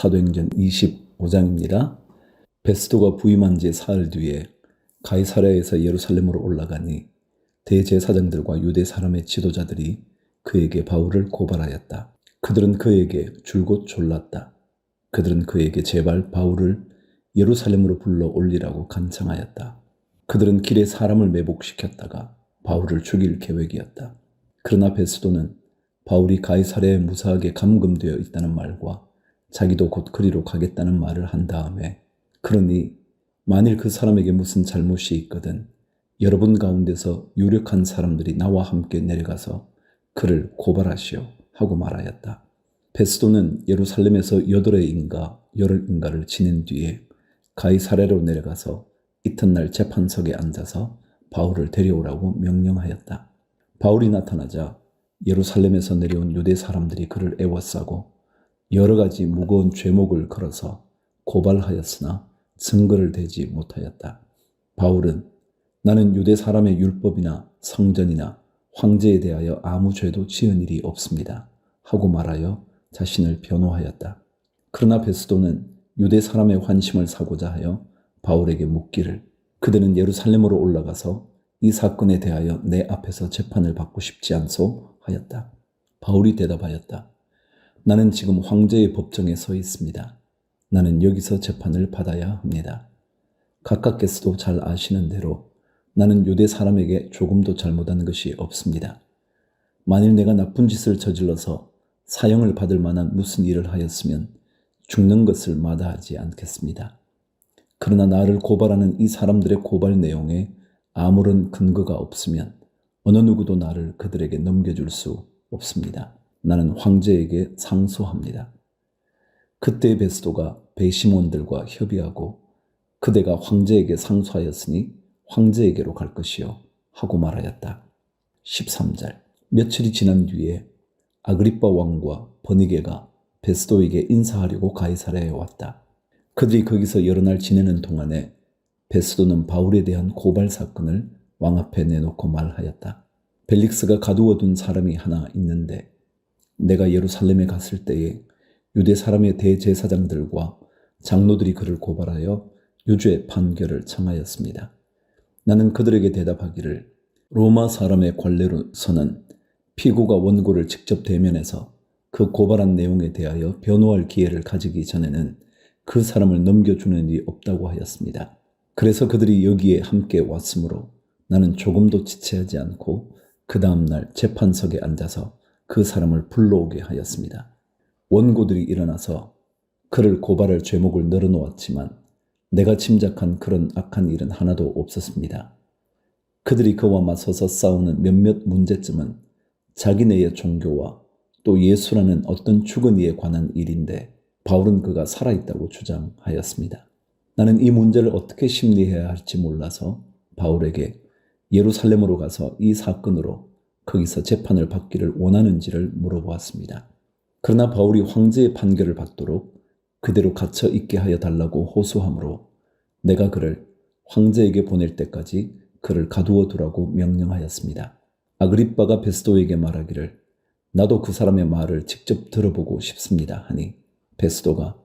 사도행전 25장입니다. 베스도가 부임한 지 사흘 뒤에 가이사랴에서 예루살렘으로 올라가니 대제사장들과 유대 사람의 지도자들이 그에게 바울을 고발하였다. 그들은 그에게 줄곧 졸랐다. 그들은 그에게 제발 바울을 예루살렘으로 불러 올리라고 간청하였다. 그들은 길에 사람을 매복시켰다가 바울을 죽일 계획이었다. 그러나 베스도는 바울이 가이사랴에 무사하게 감금되어 있다는 말과 자기도 곧 그리로 가겠다는 말을 한 다음에 그러니 만일 그 사람에게 무슨 잘못이 있거든 여러분 가운데서 유력한 사람들이 나와 함께 내려가서 그를 고발하시오 하고 말하였다. 베스도는 예루살렘에서 열흘인가를 지낸 뒤에 가이사랴로 내려가서 이튿날 재판석에 앉아서 바울을 데려오라고 명령하였다. 바울이 나타나자 예루살렘에서 내려온 유대 사람들이 그를 애워싸고 여러 가지 무거운 죄목을 걸어서 고발하였으나 증거를 대지 못하였다. 바울은 나는 유대 사람의 율법이나 성전이나 황제에 대하여 아무 죄도 지은 일이 없습니다 하고 말하여 자신을 변호하였다. 그러나 베스도는 유대 사람의 환심을 사고자 하여 바울에게 묻기를 그대는 예루살렘으로 올라가서 이 사건에 대하여 내 앞에서 재판을 받고 싶지 않소 하였다. 바울이 대답하였다. 나는 지금 황제의 법정에 서 있습니다. 나는 여기서 재판을 받아야 합니다. 각각께서도 잘 아시는 대로 나는 유대 사람에게 조금도 잘못한 것이 없습니다. 만일 내가 나쁜 짓을 저질러서 사형을 받을 만한 무슨 일을 하였으면 죽는 것을 마다하지 않겠습니다. 그러나 나를 고발하는 이 사람들의 고발 내용에 아무런 근거가 없으면 어느 누구도 나를 그들에게 넘겨줄 수 없습니다. 나는 황제에게 상소합니다. 그때 베스도가 배심원들과 협의하고 그대가 황제에게 상소하였으니 황제에게로 갈 것이요 하고 말하였다. 13절 며칠이 지난 뒤에 아그리빠 왕과 버니게가 베스도에게 인사하려고 가이사랴에 왔다. 그들이 거기서 여러 날 지내는 동안에 베스도는 바울에 대한 고발 사건을 왕 앞에 내놓고 말하였다. 벨릭스가 가두어둔 사람이 하나 있는데 내가 예루살렘에 갔을 때에 유대 사람의 대제사장들과 장로들이 그를 고발하여 유죄 판결을 청하였습니다. 나는 그들에게 대답하기를 로마 사람의 관례로서는 피고가 원고를 직접 대면해서 그 고발한 내용에 대하여 변호할 기회를 가지기 전에는 그 사람을 넘겨주는 일이 없다고 하였습니다. 그래서 그들이 여기에 함께 왔으므로 나는 조금도 지체하지 않고 그 다음날 재판석에 앉아서 그 사람을 불러오게 하였습니다. 원고들이 일어나서 그를 고발할 죄목을 늘어놓았지만 내가 짐작한 그런 악한 일은 하나도 없었습니다. 그들이 그와 맞서서 싸우는 몇몇 문제점은 자기네의 종교와 또 예수라는 어떤 죽은 이에 관한 일인데 바울은 그가 살아있다고 주장하였습니다. 나는 이 문제를 어떻게 심리해야 할지 몰라서 바울에게 예루살렘으로 가서 이 사건으로 거기서 재판을 받기를 원하는지를 물어보았습니다. 그러나 바울이 황제의 판결을 받도록 그대로 갇혀 있게 하여 달라고 호소하므로 내가 그를 황제에게 보낼 때까지 그를 가두어 두라고 명령하였습니다. 아그리빠가 베스도에게 말하기를 나도 그 사람의 말을 직접 들어보고 싶습니다 하니 베스도가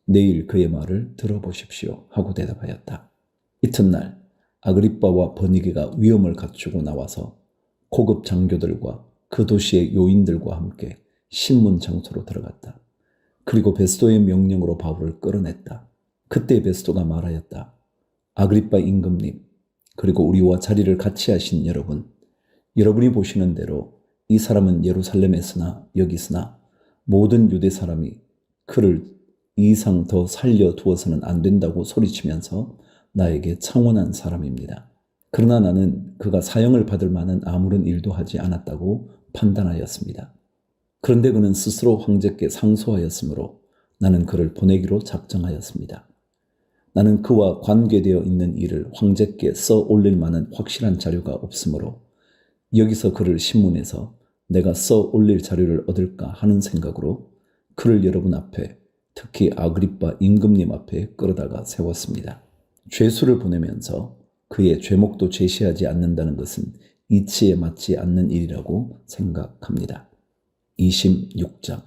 내일 그의 말을 들어보십시오 하고 대답하였다. 이튿날 아그리빠와 버니게가 위엄을 갖추고 나와서 고급 장교들과 그 도시의 요인들과 함께 신문 장소로 들어갔다. 그리고 베스도의 명령으로 바울을 끌어냈다. 그때 베스도가 말하였다. 아그리빠 임금님, 그리고 우리와 자리를 같이 하신 여러분, 여러분이 보시는 대로 이 사람은 예루살렘에서나 여기서나 모든 유대 사람이 그를 이 이상 더 살려두어서는 안 된다고 소리치면서 나에게 청원한 사람입니다. 그러나 나는 그가 사형을 받을 만한 아무런 일도 하지 않았다고 판단하였습니다. 그런데 그는 스스로 황제께 상소하였으므로 나는 그를 보내기로 작정하였습니다. 나는 그와 관계되어 있는 일을 황제께 써 올릴 만한 확실한 자료가 없으므로 여기서 그를 신문에서 내가 써 올릴 자료를 얻을까 하는 생각으로 그를 여러분 앞에 특히 아그리빠 임금님 앞에 끌어다가 세웠습니다. 죄수를 보내면서 그의 죄목도 제시하지 않는다는 것은 이치에 맞지 않는 일이라고 생각합니다. 26장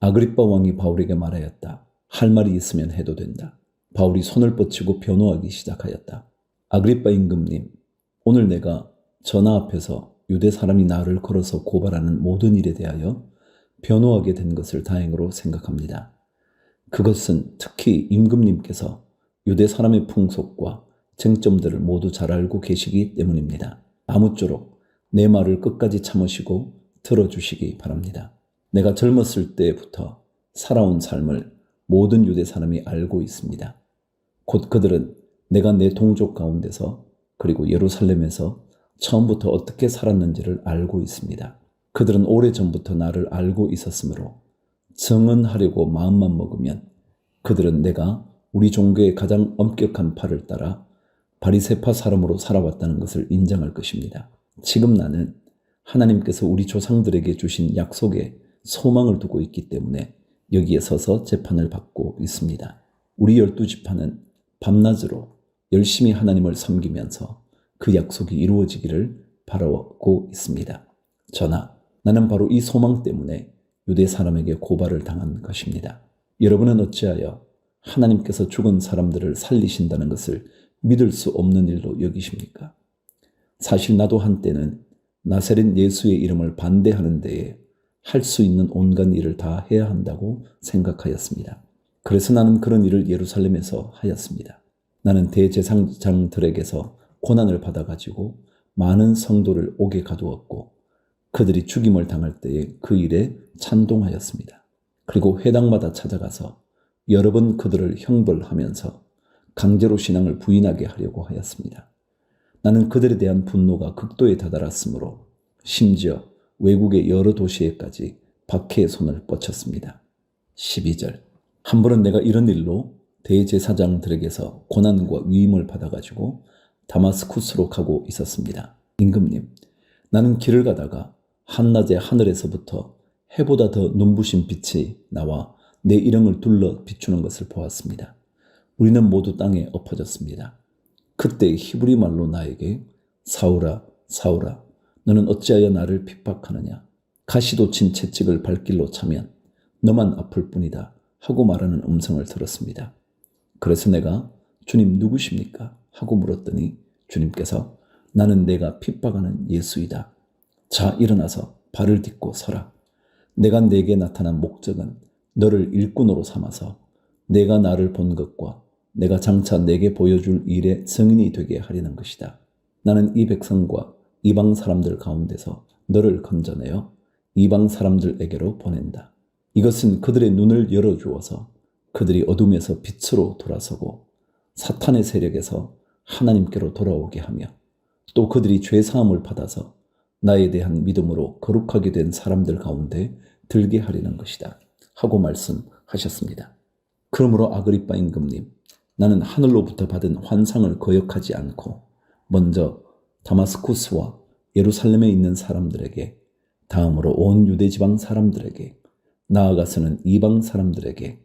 아그리빠 왕이 바울에게 말하였다. 할 말이 있으면 해도 된다. 바울이 손을 뻗치고 변호하기 시작하였다. 아그리빠 임금님, 오늘 내가 전하 앞에서 유대 사람이 나를 걸어서 고발하는 모든 일에 대하여 변호하게 된 것을 다행으로 생각합니다. 그것은 특히 임금님께서 유대 사람의 풍속과 쟁점들을 모두 잘 알고 계시기 때문입니다. 아무쪼록 내 말을 끝까지 참으시고 들어주시기 바랍니다. 내가 젊었을 때부터 살아온 삶을 모든 유대 사람이 알고 있습니다. 곧 그들은 내가 내 동족 가운데서 그리고 예루살렘에서 처음부터 어떻게 살았는지를 알고 있습니다. 그들은 오래전부터 나를 알고 있었으므로 증언하려고 마음만 먹으면 그들은 내가 우리 종교의 가장 엄격한 팔을 따라 바리새파 사람으로 살아왔다는 것을 인정할 것입니다. 지금 나는 하나님께서 우리 조상들에게 주신 약속에 소망을 두고 있기 때문에 여기에 서서 재판을 받고 있습니다. 우리 12지파는 밤낮으로 열심히 하나님을 섬기면서 그 약속이 이루어지기를 바라고 있습니다. 전하, 나는 바로 이 소망 때문에 유대 사람에게 고발을 당한 것입니다. 여러분은 어찌하여 하나님께서 죽은 사람들을 살리신다는 것을 믿을 수 없는 일로 여기십니까? 사실 나도 한때는 나사렛 예수의 이름을 반대하는 데에 할 수 있는 온갖 일을 다 해야 한다고 생각하였습니다. 그래서 나는 그런 일을 예루살렘에서 하였습니다. 나는 대제사장들에게서 고난을 받아가지고 많은 성도를 옥에 가두었고 그들이 죽임을 당할 때에 그 일에 찬동하였습니다. 그리고 회당마다 찾아가서 여러 번 그들을 형벌하면서 강제로 신앙을 부인하게 하려고 하였습니다. 나는 그들에 대한 분노가 극도에 다다랐으므로 심지어 외국의 여러 도시에까지 박해의 손을 뻗쳤습니다. 12절. 한 번은 내가 이런 일로 대제사장들에게서 고난과 위임을 받아가지고 다마스쿠스로 가고 있었습니다. 임금님, 나는 길을 가다가 한낮에 하늘에서부터 해보다 더 눈부신 빛이 나와 내 일행을 둘러 비추는 것을 보았습니다. 우리는 모두 땅에 엎어졌습니다. 그때 히브리 말로 나에게 사울아, 사울아, 너는 어찌하여 나를 핍박하느냐? 가시도 친 채찍을 발길로 차면 너만 아플 뿐이다 하고 말하는 음성을 들었습니다. 그래서 내가 주님 누구십니까? 하고 물었더니 주님께서 나는 내가 핍박하는 예수이다. 자, 일어나서 발을 딛고 서라. 내가 내게 나타난 목적은 너를 일꾼으로 삼아서 내가 나를 본 것과 내가 장차 내게 보여줄 일의 증인이 되게 하려는 것이다. 나는 이 백성과 이방 사람들 가운데서 너를 건져내어 이방 사람들에게로 보낸다. 이것은 그들의 눈을 열어주어서 그들이 어둠에서 빛으로 돌아서고 사탄의 세력에서 하나님께로 돌아오게 하며 또 그들이 죄사함을 받아서 나에 대한 믿음으로 거룩하게 된 사람들 가운데 들게 하려는 것이다. 하고 말씀하셨습니다. 그러므로 아그리빠 임금님, 나는 하늘로부터 받은 환상을 거역하지 않고 먼저 다마스쿠스와 예루살렘에 있는 사람들에게, 다음으로 온 유대지방 사람들에게, 나아가서는 이방 사람들에게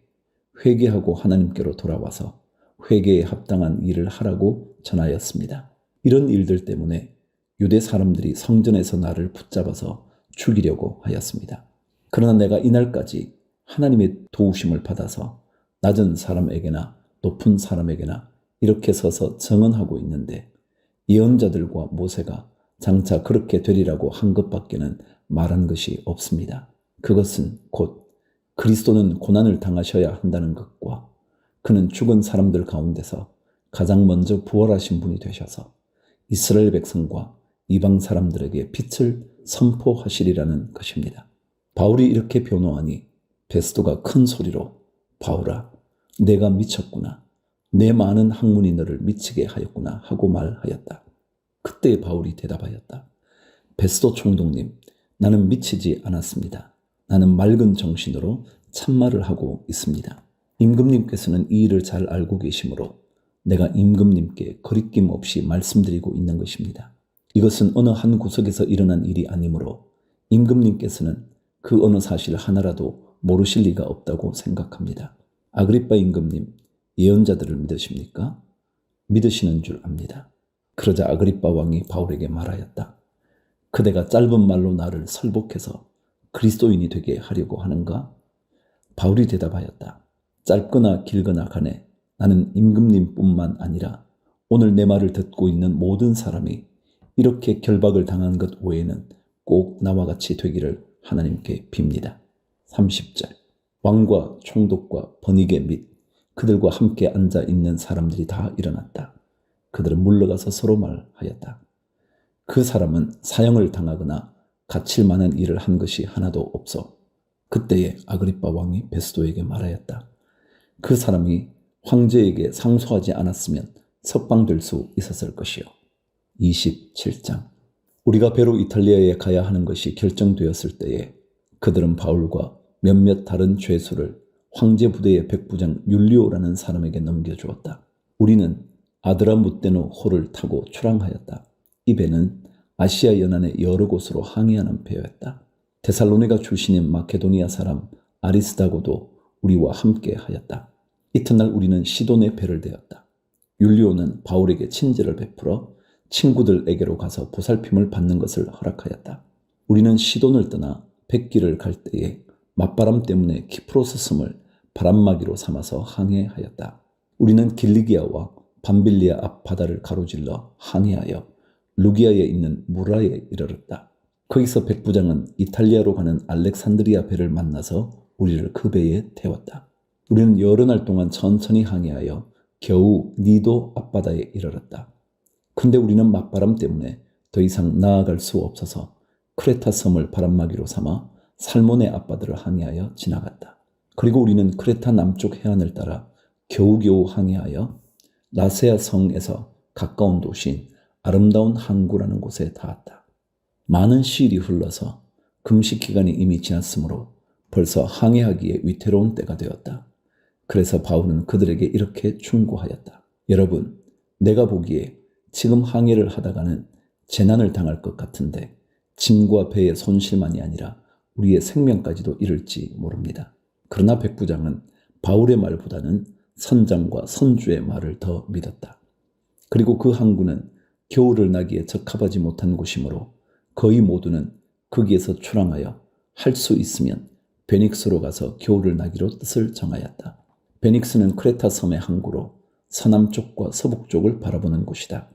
회개하고 하나님께로 돌아와서 회개에 합당한 일을 하라고 전하였습니다. 이런 일들 때문에 유대 사람들이 성전에서 나를 붙잡아서 죽이려고 하였습니다. 그러나 내가 이날까지 하나님의 도우심을 받아서 낮은 사람에게나 높은 사람에게나 이렇게 서서 증언하고 있는데 예언자들과 모세가 장차 그렇게 되리라고 한 것밖에는 말한 것이 없습니다. 그것은 곧 그리스도는 고난을 당하셔야 한다는 것과 그는 죽은 사람들 가운데서 가장 먼저 부활하신 분이 되셔서 이스라엘 백성과 이방 사람들에게 빛을 선포하시리라는 것입니다. 바울이 이렇게 변호하니 베스도가 큰 소리로 바울아, 내가 미쳤구나. 내 많은 학문이 너를 미치게 하였구나 하고 말하였다. 그때 바울이 대답하였다. 베스도 총독님, 나는 미치지 않았습니다. 나는 맑은 정신으로 참말을 하고 있습니다. 임금님께서는 이 일을 잘 알고 계시므로 내가 임금님께 거리낌 없이 말씀드리고 있는 것입니다. 이것은 어느 한 구석에서 일어난 일이 아니므로 임금님께서는 그 어느 사실 하나라도 모르실 리가 없다고 생각합니다. 아그리빠 임금님, 예언자들을 믿으십니까? 믿으시는 줄 압니다. 그러자 아그리빠 왕이 바울에게 말하였다. 그대가 짧은 말로 나를 설복해서 그리스도인이 되게 하려고 하는가? 바울이 대답하였다. 짧거나 길거나 간에 나는 임금님뿐만 아니라 오늘 내 말을 듣고 있는 모든 사람이 이렇게 결박을 당한 것 외에는 꼭 나와 같이 되기를 하나님께 빕니다. 30절. 왕과 총독과 번이게 및 그들과 함께 앉아 있는 사람들이 다 일어났다. 그들은 물러가서 서로 말하였다. 그 사람은 사형을 당하거나 갇힐 만한 일을 한 것이 하나도 없어. 그때에 아그리빠 왕이 베스도에게 말하였다. 그 사람이 황제에게 상소하지 않았으면 석방될 수 있었을 것이요. 27장. 우리가 배로 이탈리아에 가야 하는 것이 결정되었을 때에 그들은 바울과 몇몇 다른 죄수를 황제 부대의 백부장 율리오라는 사람에게 넘겨주었다. 우리는 아드라무테노 호를 타고 출항하였다. 이 배는 아시아 연안의 여러 곳으로 항해하는 배였다. 데살로니가 출신인 마케도니아 사람 아리스다고도 우리와 함께 하였다. 이튿날 우리는 시돈의 배를 대었다. 율리오는 바울에게 친절을 베풀어 친구들에게로 가서 보살핌을 받는 것을 허락하였다. 우리는 시돈을 떠나 백기를 갈 때에 맞바람 때문에 키프로스 섬을 바람막이로 삼아서 항해하였다. 우리는 길리기아와 밤빌리아 앞 바다를 가로질러 항해하여 루기아에 있는 무라에 이르렀다. 거기서 백부장은 이탈리아로 가는 알렉산드리아 배를 만나서 우리를 그 배에 태웠다. 우리는 여러 날 동안 천천히 항해하여 겨우 니도 앞바다에 이르렀다. 근데 우리는 맞바람 때문에 더 이상 나아갈 수 없어서 크레타 섬을 바람막이로 삼아 살모네 앞바다를 항해하여 지나갔다. 그리고 우리는 크레타 남쪽 해안을 따라 겨우겨우 항해하여 라세아 성에서 가까운 도시인 아름다운 항구라는 곳에 닿았다. 많은 시일이 흘러서 금식 기간이 이미 지났으므로 벌써 항해하기에 위태로운 때가 되었다. 그래서 바울은 그들에게 이렇게 충고하였다. 여러분, 내가 보기에 지금 항해를 하다가는 재난을 당할 것 같은데 짐과 배의 손실만이 아니라 우리의 생명까지도 잃을지 모릅니다. 그러나 백부장은 바울의 말보다는 선장과 선주의 말을 더 믿었다. 그리고 그 항구는 겨울을 나기에 적합하지 못한 곳이므로 거의 모두는 거기에서 출항하여 할 수 있으면 베닉스로 가서 겨울을 나기로 뜻을 정하였다. 베닉스는 크레타 섬의 항구로 서남쪽과 서북쪽을 바라보는 곳이다.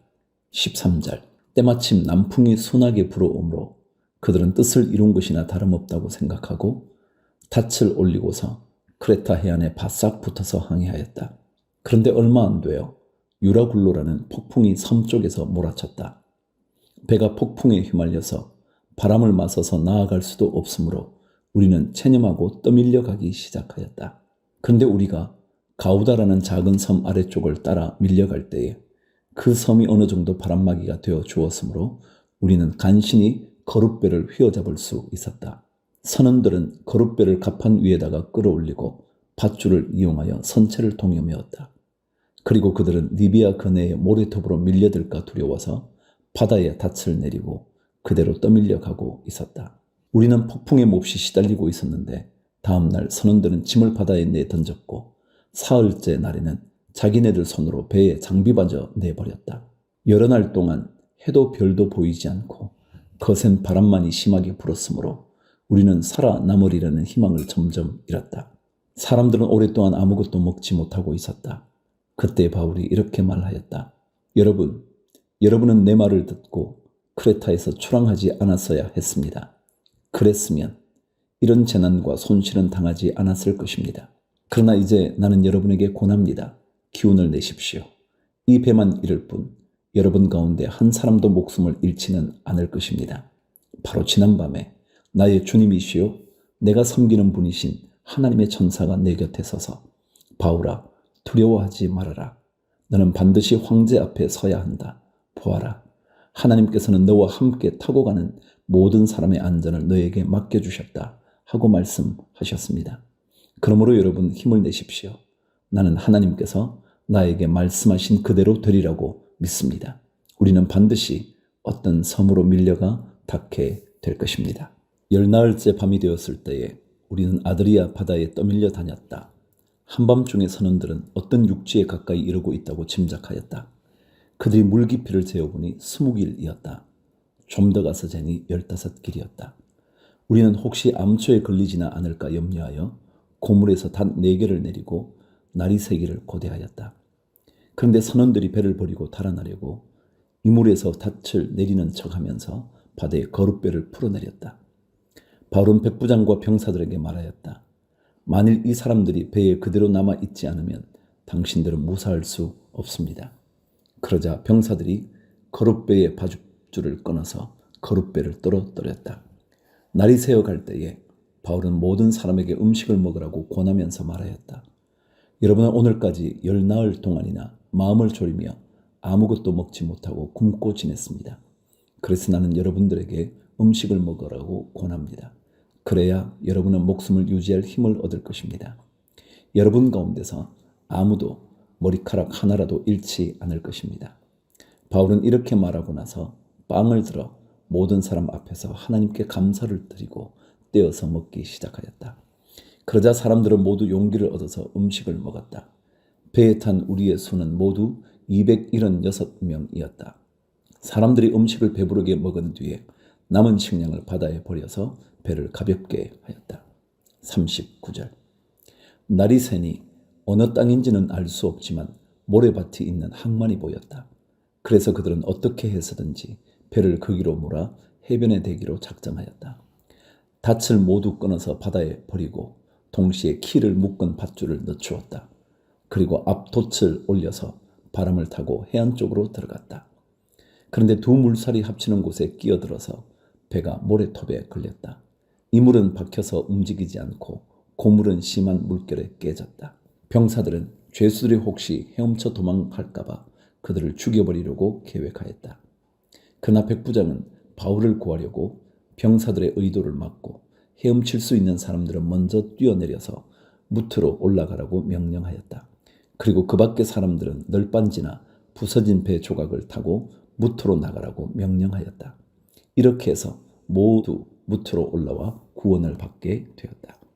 13절. 때마침 남풍이 순하게 불어오므로 그들은 뜻을 이룬 것이나 다름없다고 생각하고 닻을 올리고서 크레타 해안에 바싹 붙어서 항해하였다. 그런데 얼마 안 되어 유라굴로라는 폭풍이 섬 쪽에서 몰아쳤다. 배가 폭풍에 휘말려서 바람을 맞서서 나아갈 수도 없으므로 우리는 체념하고 떠밀려 가기 시작하였다. 그런데 우리가 가우다라는 작은 섬 아래쪽을 따라 밀려갈 때에 그 섬이 어느 정도 바람막이가 되어 주었으므로 우리는 간신히 거룻배를 휘어잡을 수 있었다. 선원들은 거룻배를 갑판 위에다가 끌어올리고 밧줄을 이용하여 선체를 동여매었다. 그리고 그들은 리비아 근해의 모래톱으로 밀려들까 두려워서 바다에 닻을 내리고 그대로 떠밀려 가고 있었다. 우리는 폭풍에 몹시 시달리고 있었는데 다음날 선원들은 짐을 바다에 내던졌고 사흘째 날에는 자기네들 손으로 배에 장비마저 내버렸다. 여러 날 동안 해도 별도 보이지 않고 거센 바람만이 심하게 불었으므로 우리는 살아남으리라는 희망을 점점 잃었다. 사람들은 오랫동안 아무것도 먹지 못하고 있었다. 그때 바울이 이렇게 말하였다. 여러분은 내 말을 듣고 크레타에서 출항하지 않았어야 했습니다. 그랬으면 이런 재난과 손실은 당하지 않았을 것입니다. 그러나 이제 나는 여러분에게 권합니다. 기운을 내십시오. 이 배만 잃을 뿐 여러분 가운데 한 사람도 목숨을 잃지는 않을 것입니다. 바로 지난밤에 나의 주님이시요 내가 섬기는 분이신 하나님의 천사가 내 곁에 서서 바울아 두려워하지 말아라. 너는 반드시 황제 앞에 서야 한다. 보아라. 하나님께서는 너와 함께 타고 가는 모든 사람의 안전을 너에게 맡겨주셨다. 하고 말씀하셨습니다. 그러므로 여러분 힘을 내십시오. 나는 하나님께서 나에게 말씀하신 그대로 되리라고 믿습니다. 우리는 반드시 어떤 섬으로 밀려가 닿게 될 것입니다. 10나흘째 밤이 되었을 때에 우리는 아드리아 바다에 떠밀려 다녔다. 한밤중에 선원들은 어떤 육지에 가까이 이르고 있다고 짐작하였다. 그들이 물 깊이를 재어보니 20길이었다. 좀 더 가서 재니 15길이었다. 우리는 혹시 암초에 걸리지나 않을까 염려하여 고물에서 단 4개를 내리고 날이 새기를 고대하였다. 그런데 선원들이 배를 버리고 달아나려고 이물에서 닻을 내리는 척하면서 바다에 거룻배를 풀어내렸다. 바울은 백부장과 병사들에게 말하였다. 만일 이 사람들이 배에 그대로 남아있지 않으면 당신들은 무사할 수 없습니다. 그러자 병사들이 거룻배의 바둑줄을 끊어서 거룻배를 떨어뜨렸다. 날이 새어갈 때에 바울은 모든 사람에게 음식을 먹으라고 권하면서 말하였다. 여러분은 오늘까지 10나흘 동안이나 마음을 졸이며 아무것도 먹지 못하고 굶고 지냈습니다. 그래서 나는 여러분들에게 음식을 먹으라고 권합니다. 그래야 여러분은 목숨을 유지할 힘을 얻을 것입니다. 여러분 가운데서 아무도 머리카락 하나라도 잃지 않을 것입니다. 바울은 이렇게 말하고 나서 빵을 들어 모든 사람 앞에서 하나님께 감사를 드리고 떼어서 먹기 시작하였다. 그러자 사람들은 모두 용기를 얻어서 음식을 먹었다. 배에 탄 우리의 수는 모두 276명이었다. 사람들이 음식을 배부르게 먹은 뒤에 남은 식량을 바다에 버려서 배를 가볍게 하였다. 39절. 날이 새니 어느 땅인지는 알 수 없지만 모래밭이 있는 항만이 보였다. 그래서 그들은 어떻게 해서든지 배를 거기로 몰아 해변에 대기로 작정하였다. 닻을 모두 끊어서 바다에 버리고 동시에 키를 묶은 밧줄을 늦추었다. 그리고 앞 돛을 올려서 바람을 타고 해안 쪽으로 들어갔다. 그런데 두 물살이 합치는 곳에 끼어들어서 배가 모래톱에 걸렸다. 이물은 박혀서 움직이지 않고 고물은 심한 물결에 깨졌다. 병사들은 죄수들이 혹시 헤엄쳐 도망갈까봐 그들을 죽여버리려고 계획하였다. 그러나 백부장은 바울을 구하려고 병사들의 의도를 막고 헤엄칠 수 있는 사람들은 먼저 뛰어내려서 무트로 올라가라고 명령하였다. 그리고 그 밖의 사람들은 널빤지나 부서진 배 조각을 타고 무트로 나가라고 명령하였다. 이렇게 해서 모두 무트로 올라와 구원을 받게 되었다.